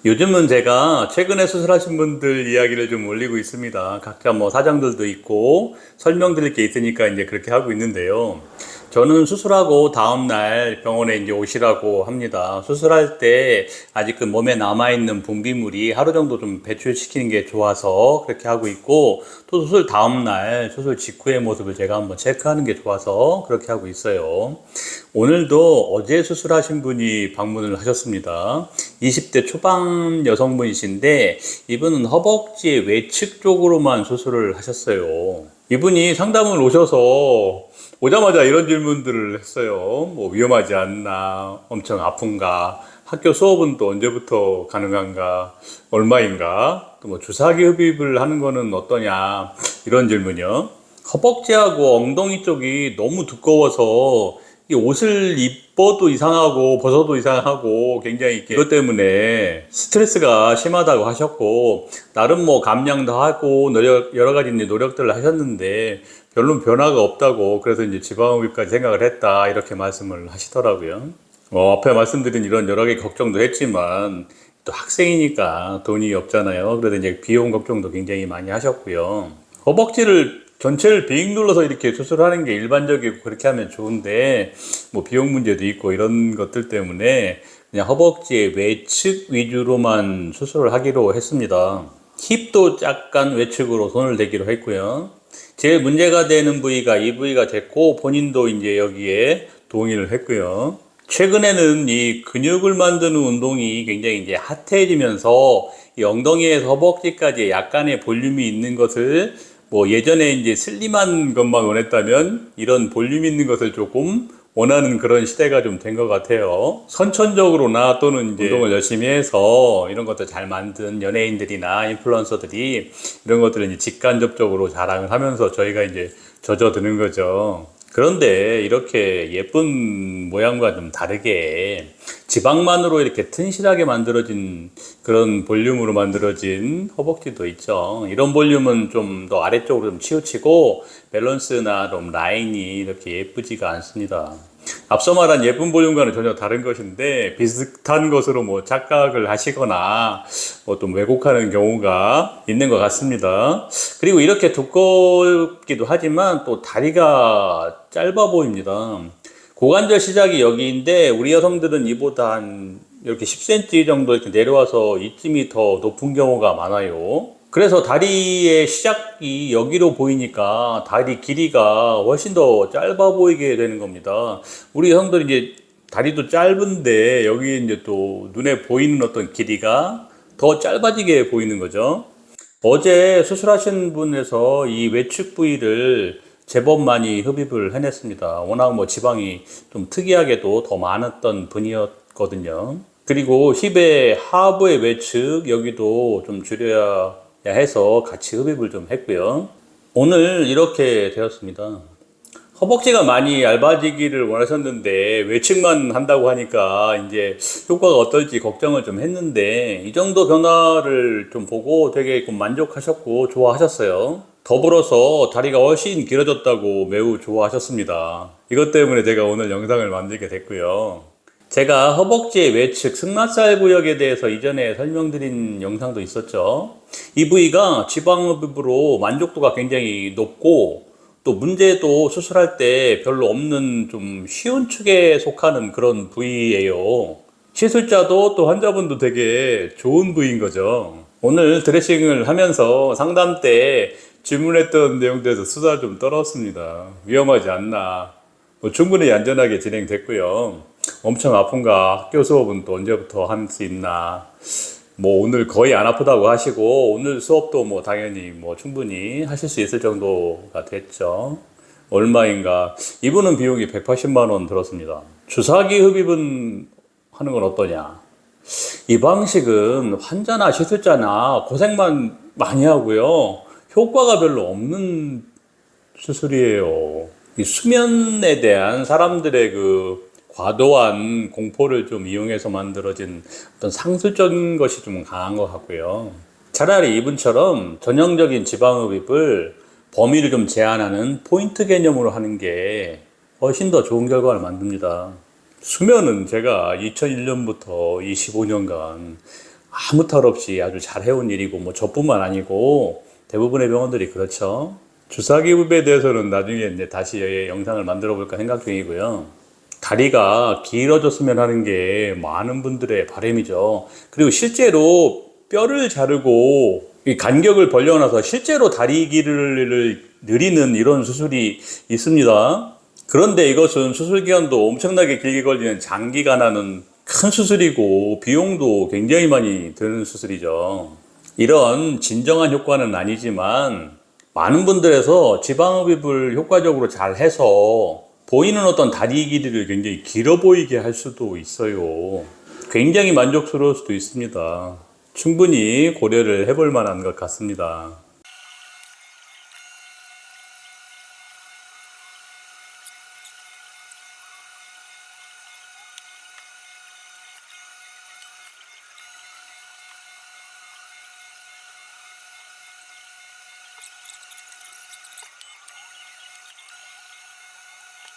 요즘은 제가 최근에 수술하신 분들 이야기를 좀 올리고 있습니다. 각자 뭐 사정들도 있고 설명드릴 게 있으니까 이제 그렇게 하고 있는데요. 저는 수술하고 다음날 병원에 이제 오시라고 합니다. 수술할 때 아직 그 몸에 남아있는 분비물이 하루 정도 좀 배출시키는 게 좋아서 그렇게 하고 있고, 또 수술 다음날 수술 직후의 모습을 제가 한번 체크하는 게 좋아서 그렇게 하고 있어요. 오늘도 어제 수술하신 분이 방문을 하셨습니다. 20대 초반 여성분이신데 이분은 허벅지 외측 쪽으로만 수술을 하셨어요. 이분이 상담을 오셔서 오자마자 이런 질문들을 했어요. 뭐 위험하지 않나, 엄청 아픈가, 학교 수업은 또 언제부터 가능한가, 얼마인가, 또 뭐 주사기 흡입을 하는 거는 어떠냐, 이런 질문이요. 허벅지하고 엉덩이 쪽이 너무 두꺼워서 이 옷을 입어도 이상하고 벗어도 이상하고 굉장히 이것 때문에 스트레스가 심하다고 하셨고, 나름 뭐 감량도 하고 여러 가지 이제 노력들을 하셨는데 별로 변화가 없다고, 그래서 이제 지방흡입까지 생각을 했다, 이렇게 말씀을 하시더라고요. 앞에 말씀드린 이런 여러 개 걱정도 했지만 또 학생이니까 돈이 없잖아요. 그래서 이제 비용 걱정도 굉장히 많이 하셨고요. 허벅지를 전체를 빙 눌러서 이렇게 수술하는 게 일반적이고 그렇게 하면 좋은데, 뭐 비용 문제도 있고 이런 것들 때문에 그냥 허벅지의 외측 위주로만 수술을 하기로 했습니다. 힙도 약간 외측으로 손을 대기로 했고요. 제일 문제가 되는 부위가 이 부위가 됐고, 본인도 이제 여기에 동의를 했고요. 최근에는 이 근육을 만드는 운동이 굉장히 이제 핫해지면서 이 엉덩이에서 허벅지까지 약간의 볼륨이 있는 것을, 뭐 예전에 이제 슬림한 것만 원했다면 이런 볼륨 있는 것을 조금 원하는 그런 시대가 좀 된 것 같아요. 선천적으로나 또는 이제 운동을 열심히 해서 이런 것들 잘 만든 연예인들이나 인플루언서들이 이런 것들을 이제 직간접적으로 자랑을 하면서 저희가 이제 젖어드는 거죠. 그런데 이렇게 예쁜 모양과 좀 다르게 지방만으로 이렇게 튼실하게 만들어진 그런 볼륨으로 만들어진 허벅지도 있죠. 이런 볼륨은 좀 더 아래쪽으로 좀 치우치고 밸런스나 좀 라인이 이렇게 예쁘지가 않습니다. 앞서 말한 예쁜 볼륨과는 전혀 다른 것인데 비슷한 것으로 뭐 착각을 하시거나 뭐 좀 왜곡하는 경우가 있는 것 같습니다. 그리고 이렇게 두껍기도 하지만 또 다리가 짧아 보입니다. 고관절 시작이 여기인데 우리 여성들은 이보다 한 이렇게 10cm 정도 이렇게 내려와서 이쯤이 더 높은 경우가 많아요. 그래서 다리의 시작이 여기로 보이니까 다리 길이가 훨씬 더 짧아 보이게 되는 겁니다. 우리 여성들이 이제 다리도 짧은데 여기 이제 또 눈에 보이는 어떤 길이가 더 짧아지게 보이는 거죠. 어제 수술하신 분에서 이 외측 부위를 제법 많이 흡입을 해냈습니다. 워낙 뭐 지방이 좀 특이하게도 더 많았던 분이었거든요. 그리고 힙의 하부의 외측 여기도 좀 줄여야 해서 같이 흡입을 좀 했고요. 오늘 이렇게 되었습니다. 허벅지가 많이 얇아지기를 원하셨는데 외측만 한다고 하니까 이제 효과가 어떨지 걱정을 좀 했는데, 이 정도 변화를 좀 보고 되게 만족하셨고 좋아하셨어요. 더불어서 다리가 훨씬 길어졌다고 매우 좋아하셨습니다. 이것 때문에 제가 오늘 영상을 만들게 됐고요. 제가 허벅지의 외측 승마살 구역에 대해서 이전에 설명드린 영상도 있었죠. 이 부위가 지방흡입으로 만족도가 굉장히 높고, 또 문제도 수술할 때 별로 없는 좀 쉬운 축에 속하는 그런 부위예요. 시술자도 또 환자분도 되게 좋은 부위인 거죠. 오늘 드레싱을 하면서 상담 때 질문했던 내용들에서 수다 좀 떨었습니다. 위험하지 않나, 뭐 충분히 안전하게 진행됐고요. 엄청 아픈가, 학교 수업은 또 언제부터 할 수 있나, 뭐 오늘 거의 안 아프다고 하시고 오늘 수업도 뭐 당연히 뭐 충분히 하실 수 있을 정도가 됐죠. 얼마인가? 이분은 비용이 180만 원 들었습니다. 주사기 흡입은 하는 건 어떠냐? 이 방식은 환자나 시술자나 고생만 많이 하고요, 효과가 별로 없는 수술이에요. 이 수면에 대한 사람들의 그 과도한 공포를 좀 이용해서 만들어진 어떤 상술적인 것이 좀 강한 것 같고요. 차라리 이분처럼 전형적인 지방흡입을 범위를 좀 제한하는 포인트 개념으로 하는 게 훨씬 더 좋은 결과를 만듭니다. 수면은 제가 2001년부터 25년간 아무 탈 없이 아주 잘 해온 일이고, 뭐 저뿐만 아니고 대부분의 병원들이 그렇죠. 주사기부에 대해서는 나중에 이제 다시 영상을 만들어 볼까 생각 중이고요. 다리가 길어졌으면 하는 게 많은 분들의 바람이죠. 그리고 실제로 뼈를 자르고 이 간격을 벌려놔서 실제로 다리 길이를 늘리는 이런 수술이 있습니다. 그런데 이것은 수술 기간도 엄청나게 길게 걸리는 장기간 하는 큰 수술이고 비용도 굉장히 많이 드는 수술이죠. 이런 진정한 효과는 아니지만 많은 분들에서 지방흡입을 효과적으로 잘 해서 보이는 어떤 다리 길이를 굉장히 길어 보이게 할 수도 있어요. 굉장히 만족스러울 수도 있습니다. 충분히 고려를 해볼 만한 것 같습니다.